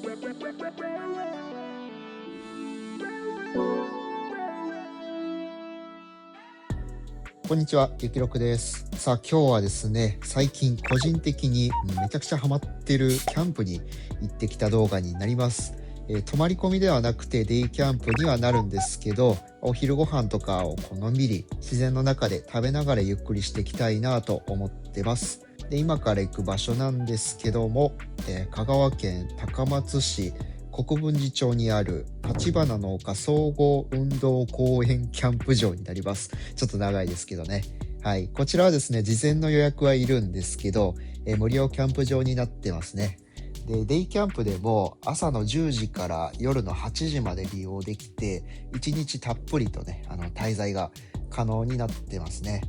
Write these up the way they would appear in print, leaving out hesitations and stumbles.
こんにちは、ゆきろくです。さあ、今日はですね、最近個人的にめちゃくちゃハマってるキャンプに行ってきた動画になります。泊まり込みではなくてデイキャンプにはなるんですけど、お昼ご飯とかをのんびり自然の中で食べながらゆっくりしていきたいなと思ってます。で、今から行く場所なんですけども、香川県高松市国分寺町にある立花の丘総合運動公園キャンプ場になります。ちょっと長いですけどね。はい。こちらはですね、事前の予約はいるんですけど、無料キャンプ場になってますね。で、デイキャンプでも朝の10時から夜の8時まで利用できて、1日たっぷりとね、滞在が可能になってますね。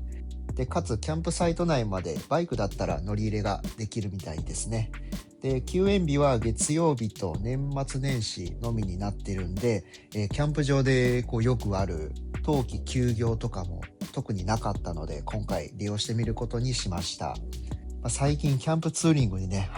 で、かつキャンプサイト内までバイクだったら乗り入れができるみたいですね。で、休園日は月曜日と年末年始のみになってるんで、キャンプ場でよくある冬季休業とかも特になかったので、今回利用してみることにしました。最近キャンプツーリングにね、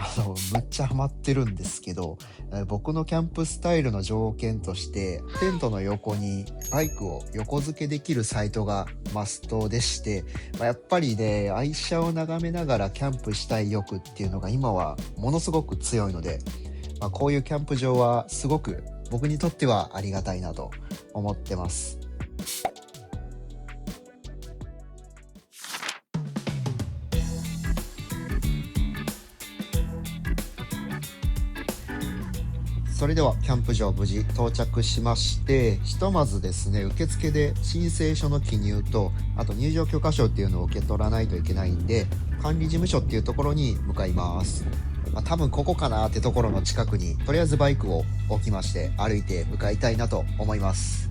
むっちゃハマってるんですけど、僕のキャンプスタイルの条件として、テントの横にバイクを横付けできるサイトがマストでして、やっぱりね、愛車を眺めながらキャンプしたい欲っていうのが今はものすごく強いので、こういうキャンプ場はすごく僕にとってはありがたいなと思ってます。それではキャンプ場無事到着しまして、ひとまずですね、受付で申請書の記入と、あと入場許可証っていうのを受け取らないといけないんで、管理事務所っていうところに向かいます。多分ここかなってところの近くに、とりあえずバイクを置きまして歩いて向かいたいなと思います。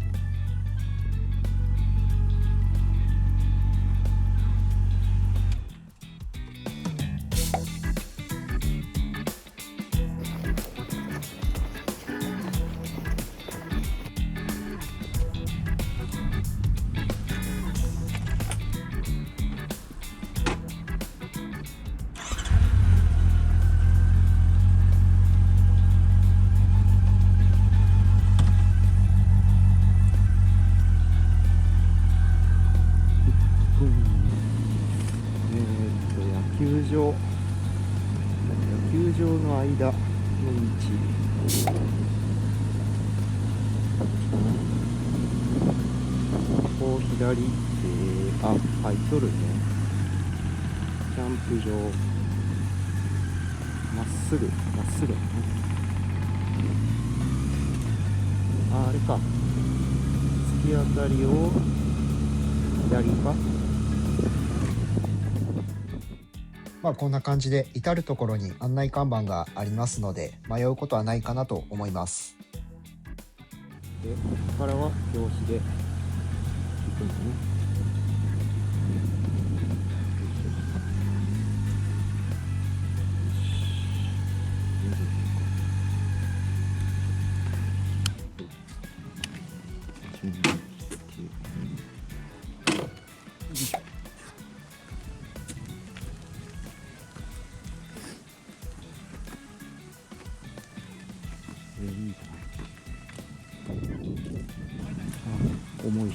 野球場の間の道、ここ左入っとるね。キャンプ場まっすぐね。あれか、突き当たりを左か。こんな感じで至るところに案内看板がありますので、迷うことはないかなと思います。で、ここからは表紙で行くんだね。重い。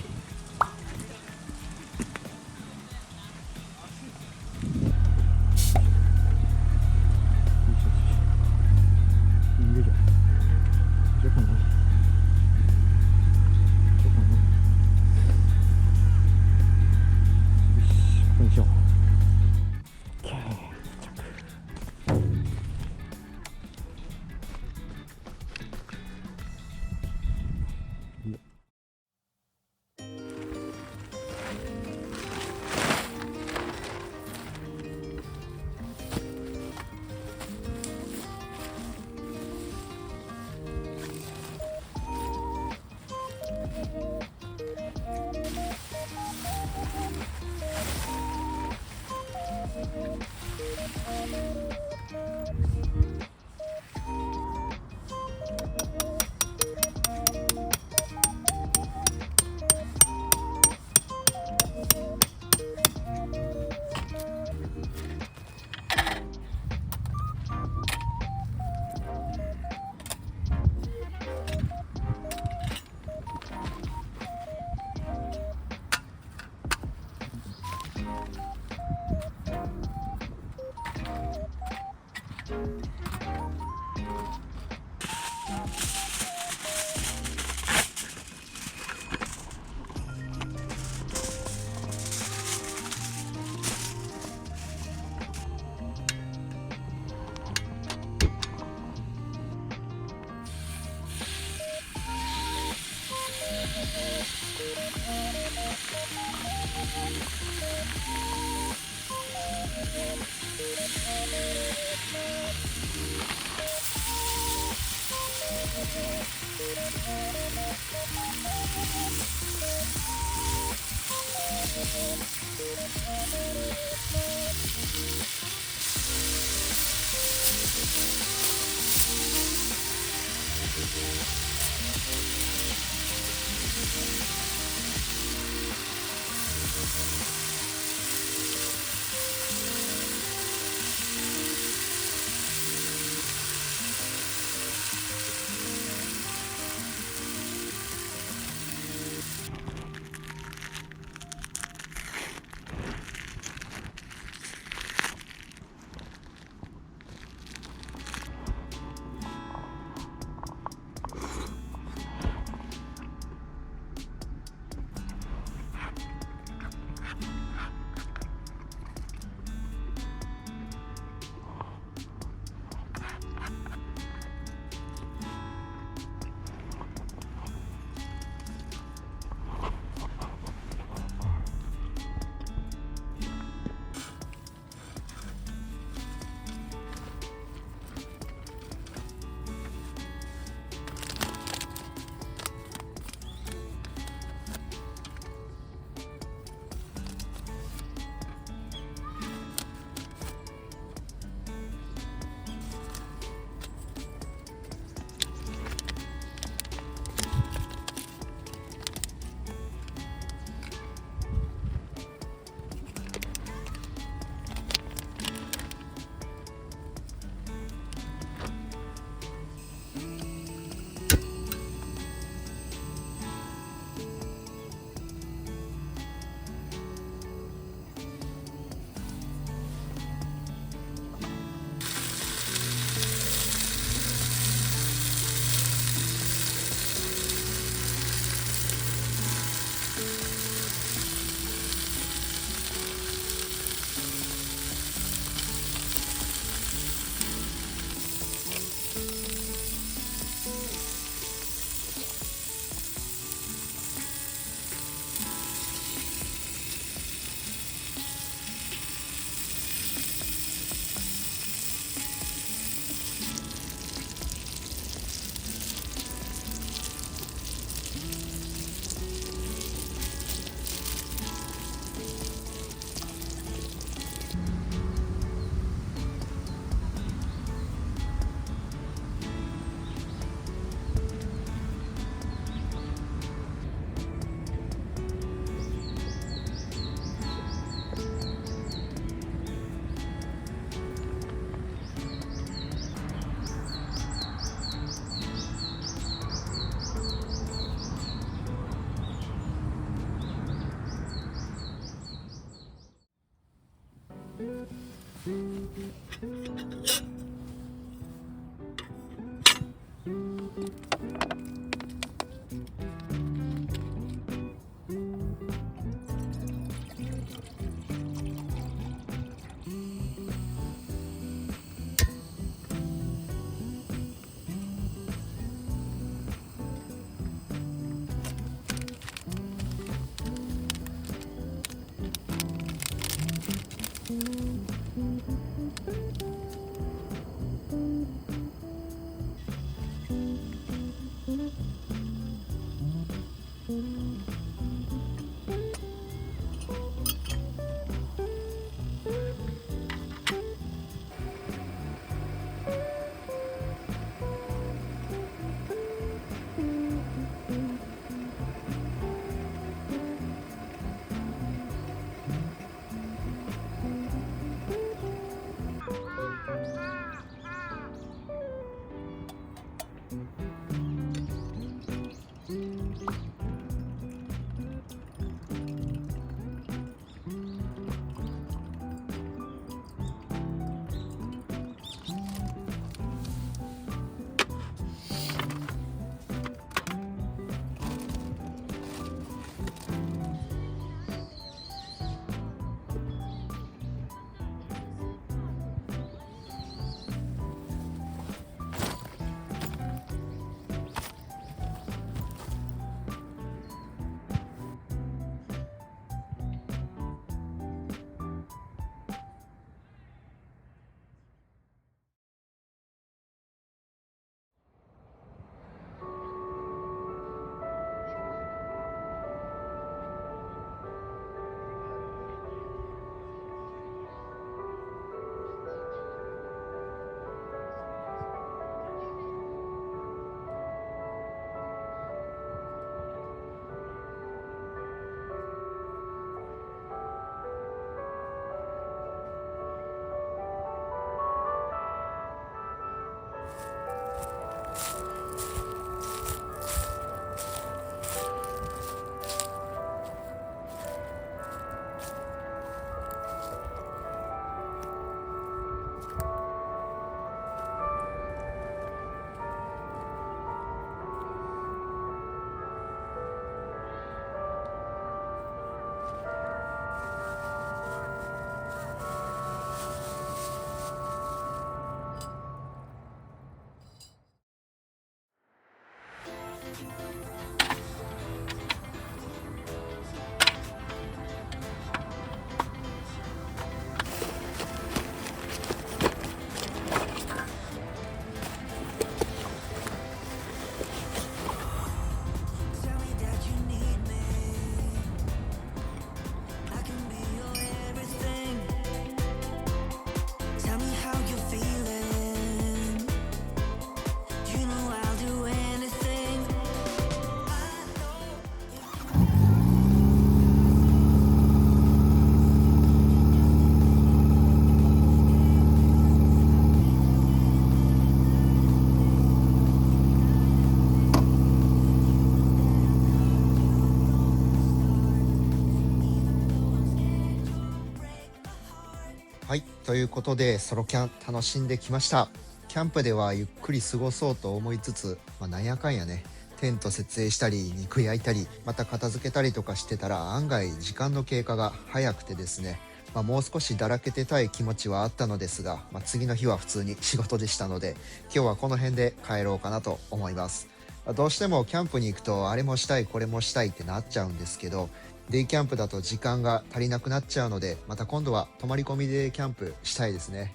はい、ということでソロキャン楽しんできました。キャンプではゆっくり過ごそうと思いつつ、なんやかんやね、テント設営したり肉焼いたりまた片付けたりとかしてたら案外時間の経過が早くてですね、もう少しだらけてたい気持ちはあったのですが、次の日は普通に仕事でしたので、今日はこの辺で帰ろうかなと思います。どうしてもキャンプに行くとあれもしたいこれもしたいってなっちゃうんですけど、デイキャンプだと時間が足りなくなっちゃうので、また今度は泊まり込みでキャンプしたいですね。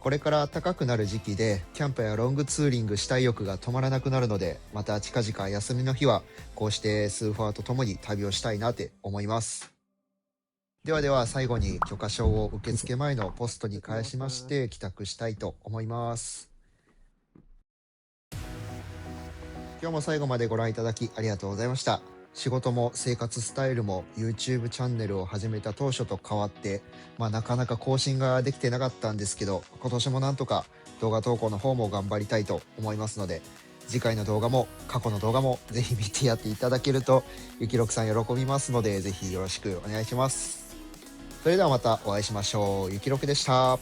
これから暖かくなる時期でキャンプやロングツーリングしたい欲が止まらなくなるので、また近々休みの日はこうしてスーファーと共に旅をしたいなって思います。ではでは最後に許可証を受付前のポストに返しまして帰宅したいと思います。今日も最後までご覧いただきありがとうございました。仕事も生活スタイルも YouTube チャンネルを始めた当初と変わって、なかなか更新ができてなかったんですけど、今年もなんとか動画投稿の方も頑張りたいと思いますので、次回の動画も過去の動画もぜひ見てやっていただけるとゆきろくさん喜びますので、ぜひよろしくお願いします。それではまたお会いしましょう。ゆきろくでした。